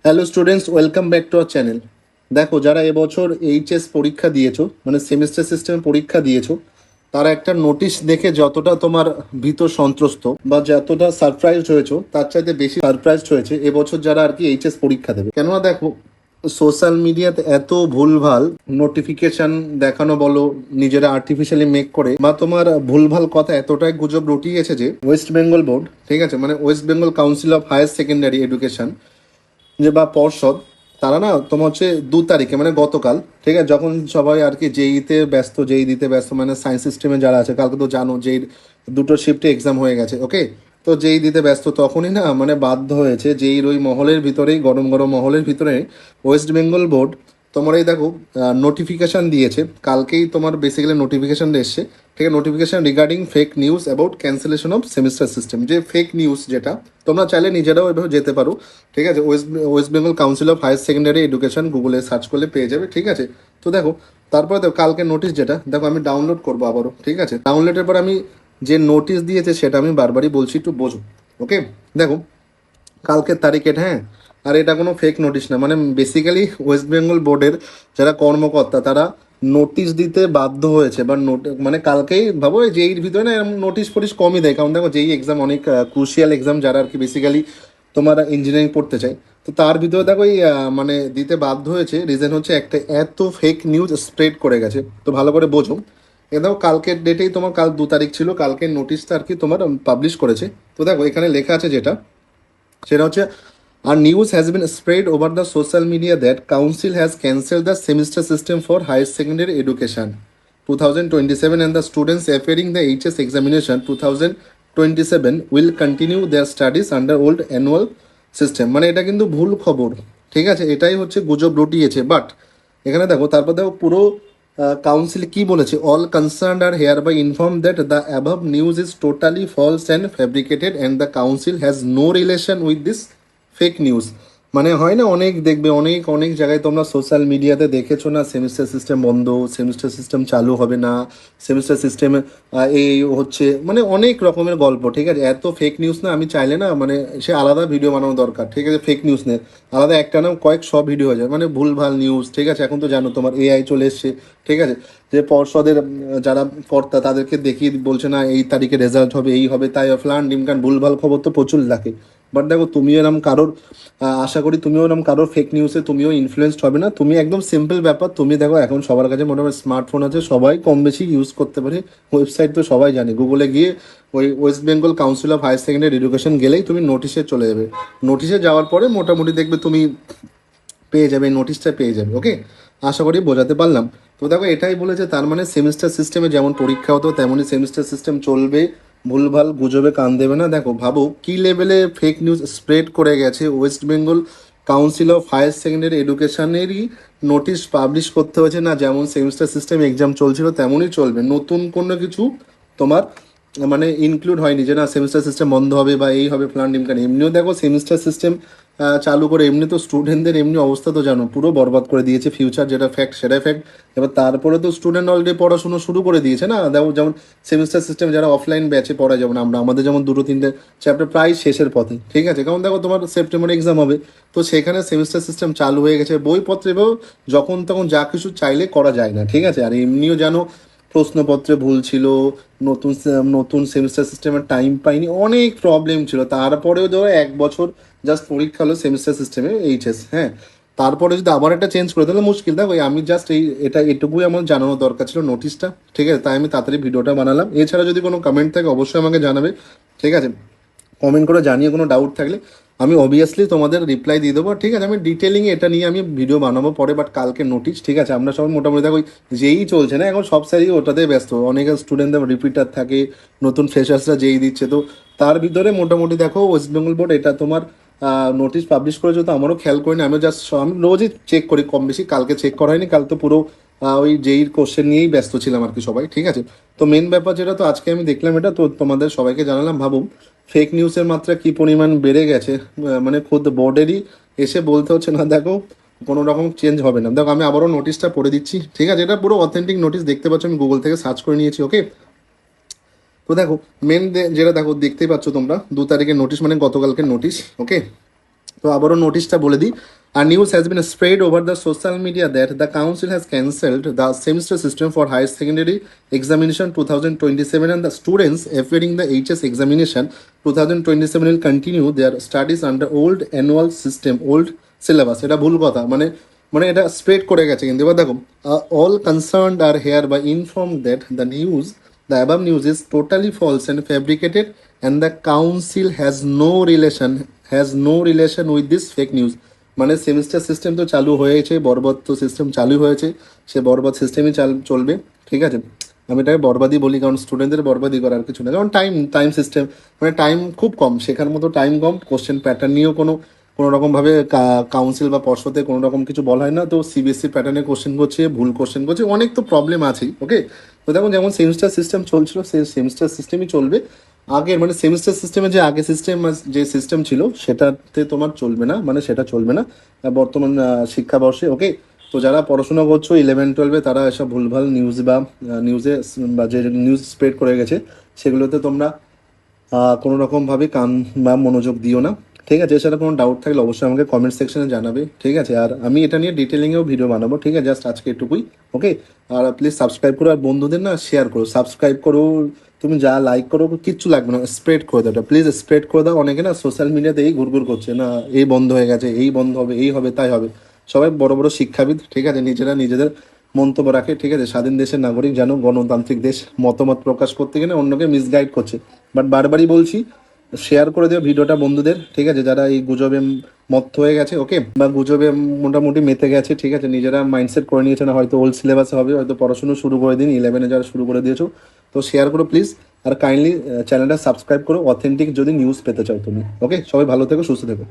Hello students, welcome back to our channel. দেখো, যারা এবছর এইচএস পরীক্ষা দিয়েছো, মানে সেমিস্টার সিস্টেমে পরীক্ষা দিয়েছো, তারা একটা নোটিশ দেখে যতটা তোমার ভীত সন্ত্রস্ত বা যতটা সারপ্রাইজড হয়েছো, তার চাইতে বেশি সারপ্রাইজড হয়েছে এবছর যারা আর কি এইচএস পরীক্ষা দেবে। কেননা দেখো, সোশ্যাল মিডিয়াতে এত ভুলভাল নোটিফিকেশন দেখানো বলো, নিজেরা আর্টিফিশিয়ালি মেক করে, বা তোমার ভুলভাল কথা এতটাই গুজব রটিয়েছে যে ওয়েস্ট বেঙ্গল বোর্ড, ঠিক আছে, মানে West Bengal council of higher secondary Education যে বা পর্ষদ, তারা না তোমার হচ্ছে 2 তারিখে মানে গতকাল, ঠিক আছে, যখন সবাই আর কি জেইতে ব্যস্ত, জেই দিতে ব্যস্ত, মানে সায়েন্স সিস্টেমে যারা আছে, কালকে তো জানো যেই দুটো শিফটে এক্সাম হয়ে গেছে, ওকে। তো যেই দিতে ব্যস্ত তখনই না মানে বাধ্য হয়েছে যেই ওই মহলের ভিতরেই, গরম গরম মহলের ভিতরে ওয়েস্ট বেঙ্গল বোর্ড তোমার এই দেখো নোটিফিকেশান দিয়েছে। কালকেই তোমার বেসিক্যালি নোটিফিকেশান এসছে, ঠিক আছে, notification regarding fake news about cancellation of semester system. যে ফেক নিউজ, যেটা তোমরা চাইলে নিজেরাও এভাবে যেতে পারো, ঠিক আছে, West Bengal council of higher secondary Education গুগলে সার্চ করলে পেয়ে যাবে, ঠিক আছে। তো দেখো, তারপরে দেখো কালকে নোটিশ, যেটা দেখো আমি ডাউনলোড করবো আবারও, ঠিক আছে। ডাউনলোডের পর আমি যে নোটিশ দিয়েছে সেটা আমি বারবারই বলছি, একটু বোঝো, ওকে। দেখো, কালকের তারিখ এটা, হ্যাঁ। আর এটা কোনো ফেক নোটিশ না, মানে বেসিক্যালি ওয়েস্ট বেঙ্গল বোর্ডের যারা কর্মকর্তা তারা নোটিশ দিতে বাধ্য হয়েছে, বা মানে কালকেই ভাবো যেই ভিতরে না এরকম নোটিশ ফোটিশ কমই দেয়, কারণ দেখো যেই এক্সাম অনেক ক্রুশিয়াল এক্সাম, যারা আর কি বেসিক্যালি তোমার ইঞ্জিনিয়ারিং পড়তে চাই, তো তার ভিতরে দেখো এই মানে দিতে বাধ্য হয়েছে। রিজন হচ্ছে একটা, এত ফেক নিউজ স্প্রেড করে গেছে। তো ভালো করে বোঝো, এ দেখো কালকের ডেটেই তোমার, কাল 2 তারিখ ছিল, কালকের নোটিশটা আর কি তোমার পাবলিশ করেছে। তো দেখো এখানে লেখা আছে যেটা, সেটা হচ্ছে, আর news has been spread over the social media that council has cancelled the semester system for higher secondary education 2027 and the students appearing the HS examination 2027 will continue their studies under old annual system। মানে এটা কিন্তু ভুল খবর, ঠিক আছে, এটাই হচ্ছে গুজব রটিয়েছে। বাট এখানে দেখো, তারপর দেখো পুরো কাউন্সিল কি বলেছে, all concerned are hereby inform that the above news is totally false and fabricated and the council has no relation with this fake news. মানে হয় না, অনেক দেখবে, অনেক অনেক জায়গায় তোমরা সোশ্যাল মিডিয়াতে দেখেছো না, সেমিস্টার সিস্টেম বন্ধ, সেমিস্টার সিস্টেম চালু হবে না, সেমিস্টার সিস্টেমে এই হচ্ছে, মানে অনেক রকমের গল্প, ঠিক আছে। এত ফেক নিউজ না, আমি চাইলে না মানে সে আলাদা ভিডিও বানানো দরকার, ঠিক আছে, ফেক নিউজ নিয়ে আলাদা একটা না কয়েক সব ভিডিও হয়ে যায়, মানে ভুলভাল নিউজ, ঠিক আছে। এখন তো জানো তোমার এআই চলে এসছে, ঠিক আছে, যে পর্ষদের যারা কর্তা তাদেরকে দেখিয়ে বলছে না এই তারিখে রেজাল্ট হবে, এই হবে, তাই ফ্লান ডিমকান, ভুলভাল খবর তো প্রচুর লাগে। বাট দেখো, তুমিও এরকম কারোর আশা করি তুমিও এরকম কারোর ফেক নিউজে তুমিও ইনফ্লুয়েসড হবে না। তুমি একদম সিম্পল ব্যাপার, তুমি দেখো এখন সবার কাছে মোটামুটি স্মার্টফোন আছে, সবাই কম বেশি ইউজ করতে পারে, ওয়েবসাইট তো সবাই জানে, গুগলে গিয়ে ওই West Bengal council of higher secondary Education গেলেই তুমি নোটিশে চলে যাবে। নোটিশে যাওয়ার পরে মোটামুটি দেখবে তুমি পেয়ে যাবে, নোটিশটা পেয়ে যাবে, ওকে। আশা করি বোঝাতে পারলাম। তো দেখো এটাই বলেছে, তার মানে সেমিস্টার সিস্টেমে যেমন পরীক্ষা হতো তেমনই সেমিস্টার সিস্টেম চলবে, ভুলভাল গুজবে কান দেবে না। দেখো ভাবো কি লেভেলে ফেক নিউজ স্প্রেড করে গেছে, West Bengal council of higher secondary এডুকেশনেরই নোটিশ পাবলিশ করতে হয়েছে না, যেমন সেমিস্টার সিস্টেম এক্সাম চলছিল তেমনই চলবে, নতুন কোনো কিছু তোমার মানে ইনক্লুড হয়নি যে না সেমিস্টার সিস্টেম বন্ধ হবে বা এই হবে প্ল্যান ডিমকান। এমনিও দেখো সেমিস্টার সিস্টেম চালু করে এমনি তো স্টুডেন্টদের এমনি অবস্থা তো জানো, পুরো বরবাদ করে দিয়েছে ফিউচার, যেটা ফ্যাক্ট সেটাই ফ্যাক্ট। এবার তারপরে তো স্টুডেন্ট অলরেডি পড়াশুনো শুরু করে দিয়েছে না, দেখো যেমন সেমিস্টার সিস্টেম যারা অফলাইন ব্যাচে পড়ায়, যেমন আমরা, আমাদের যেমন 2-3টে চ্যাপ্টার প্রায় শেষের পথে, ঠিক আছে, কারণ দেখো তোমার সেপ্টেম্বরে এক্সাম হবে, তো সেখানে সেমিস্টার সিস্টেম চালু হয়ে গেছে, বইপত্রে যখন তখন যা কিছু চাইলে করা যায় না, ঠিক আছে। আর এমনিও জানো প্রশ্নপত্রে ভুল ছিল, নতুন নতুন সেমিস্টার সিস্টেমের টাইম পাইনি, অনেক প্রবলেম ছিল। তারপরেও ধরো 1 বছর জাস্ট পরীক্ষা হলো সেমিস্টার সিস্টেমে এইচএস, হ্যাঁ। তারপরে যদি আবার একটা চেঞ্জ করে তাহলে মুশকিল। দেখো আমি জাস্ট এটা এটুকুই আমার জানানো দরকার ছিল, নোটিশটা, ঠিক আছে, তাই আমি তাড়াতাড়ি ভিডিওটা বানালাম। এছাড়া যদি কোনো কমেন্ট থাকে অবশ্যই আমাকে জানাবে, ঠিক আছে, কমেন্ট করে জানিয়ে, কোনো ডাউট থাকলে আমি অবভিয়াসলি তোমাদের রিপ্লাই দিয়ে দেবো, ঠিক আছে। আমি ডিটেলিং এটা নিয়ে আমি ভিডিও বানাবো পরে, বাট কালকে নোটিশ, ঠিক আছে। আমরা সবাই মোটামুটি দেখো যেই চলছে না এখন, সব স্যারই ওটাতে ব্যস্ত, অনেক স্টুডেন্টদের রিপিটার থাকে, নতুন ফ্রেশার্সরা যেই দিচ্ছে, তো তার ভিতরে মোটামুটি দেখো ওয়েস্ট বেঙ্গল বোর্ড এটা তোমার নোটিশ পাবলিশ করেছে। তো আমারও খেয়াল করিনি, আমি জাস্ট আমি রোজই চেক করি কম বেশি, কালকে চেক করা হয়নি, কাল তো পুরো ওই যেই কোশ্চেন নিয়েই ব্যস্ত ছিলাম আর কি সবাই, ঠিক আছে। তো মেন ব্যাপার যেটা, তো আজকে আমি দেখলাম এটা, তো তোমাদের সবাইকে জানালাম। ভাবুন ফেক নিউজের মাত্রা কি পরিমাণ বেড়ে গেছে, মানে খোদ বোর্ডেরই এসে বলতে হচ্ছে না দেখো কোনো রকম চেঞ্জ হবে না। দেখো আমি আবারও নোটিশটা পড়ে দিচ্ছি, ঠিক আছে, এটা পুরো অথেন্টিক নোটিশ, দেখতে পাচ্ছ আমি গুগল থেকে সার্চ করে নিয়েছি, ওকে। তো দেখো মেন যেটা দেখো দেখতেই পাচ্ছ তোমরা, 2 তারিখের নোটিশ, মানে গতকালকে নোটিশ, ওকে। তো আবারও নোটিশটা বলে দিই, আর news has been spread over the social media that the council has cancelled the semester system for higher secondary examination 2027 and the students appearing the HS examination 2027 will continue their studies under old annual system, old syllabus. এটা ভুল কথা, মানে মানে এটা spread করে গেছে কিন্তু। এবার দেখো, all concerned are hereby informed that the above news is totally false and fabricated, and the council has no relation with this fake news. মানে সেমিস্টার সিস্টেম তো চালু হয়েছে, বরবাদ তো সিস্টেম চালু হয়েছে, সে বরবাদ সিস্টেমই চলবে, ঠিক আছে। আমি এটাকে বরবাদই বলি, কারণ স্টুডেন্টদের বরবাদই করার কিছু না, কারণ টাইম সিস্টেম, মানে টাইম খুব কম, শেখার মতো টাইম কম, কোশ্চেন প্যাটার্ন নিয়েও কোনো রকমভাবে কাউন্সিল বা পর্ষদে কোনো রকম কিছু বলা হয় না, তো সিবিএসসি প্যাটার্নে কোশ্চেন করছে, ভুল কোশ্চেন করছে, অনেক তো প্রবলেম আছেই। ওকে, তো দেখুন যেমন সেমিস্টার সিস্টেম চলছিল সেই সেমিস্টার সিস্টেমই চলবে। আগের মানে সেমিস্টার সিস্টেমে যে আগে যে সিস্টেম ছিল সেটাতে তোমার চলবে না, মানে সেটা চলবে না বর্তমান শিক্ষাবর্ষে। ওকে, তো যারা পড়াশোনা করছো 11-12-এ তারা এসব ভুলভাল নিউজ বা নিউজে বা যে নিউজ স্প্রেড করে গেছে সেগুলোতে তোমরা কোনো রকমভাবে কান বা মনোযোগ দিও না, ঠিক আছে। এছাড়া কোনো ডাউট থাকলে অবশ্যই আমাকে কমেন্ট সেকশনে জানাবে, ঠিক আছে। আর আমি এটা নিয়ে ডিটেলিংয়েও ভিডিও বানাবো, ঠিক আছে। জাস্ট আজকে এটুকুই, ওকে। আর প্লিজ সাবস্ক্রাইব করো, আর বন্ধুদের না শেয়ার করো, সাবস্ক্রাইব করো, তুমি যা লাইক করো কিচ্ছু লাগবে না, স্প্রেড করে দাও, প্লিজ স্প্রেড করে দাও। অনেকে না সোশ্যাল মিডিয়াতে এই ঘুরঘুর করছে, না এই বন্ধ হয়ে গেছে, এই বন্ধ হবে, এই হবে, তাই হবে। সবাই বড় বড় শিক্ষাবিদ, ঠিক আছে, নিজেরা নিজেদের মন্তব্য রাখে, ঠিক আছে। স্বাধীন দেশের নাগরিক জানো, গণতান্ত্রিক দেশ, মতামত প্রকাশ করতে গেলে অন্যকে মিসগাইড করছে। বাট বারবারই বলছি, শেয়ার করে দিও ভিডিওটা বন্ধুদের, ঠিক আছে, যারা এই গুজবে মত্ত হয়ে গেছে, ওকে, বা গুজবে মোটামুটি মেতে গেছে, ঠিক আছে। নিজেরা মাইন্ডসেট করে নিয়েছে না হয়তো ওল্ড সিলেবাসে হবে, হয়তো পড়াশুনো শুরু করে দিন, 11-এ যারা শুরু করে দিয়েছো, তো শেয়ার করো প্লিজ। আর কাইন্ডলি চ্যানেলটা সাবস্ক্রাইব করো, অথেন্টিক যদি নিউজ পেতে চাও তুমি, ওকে। সবাই ভালো থেকো, সুস্থ থেকো।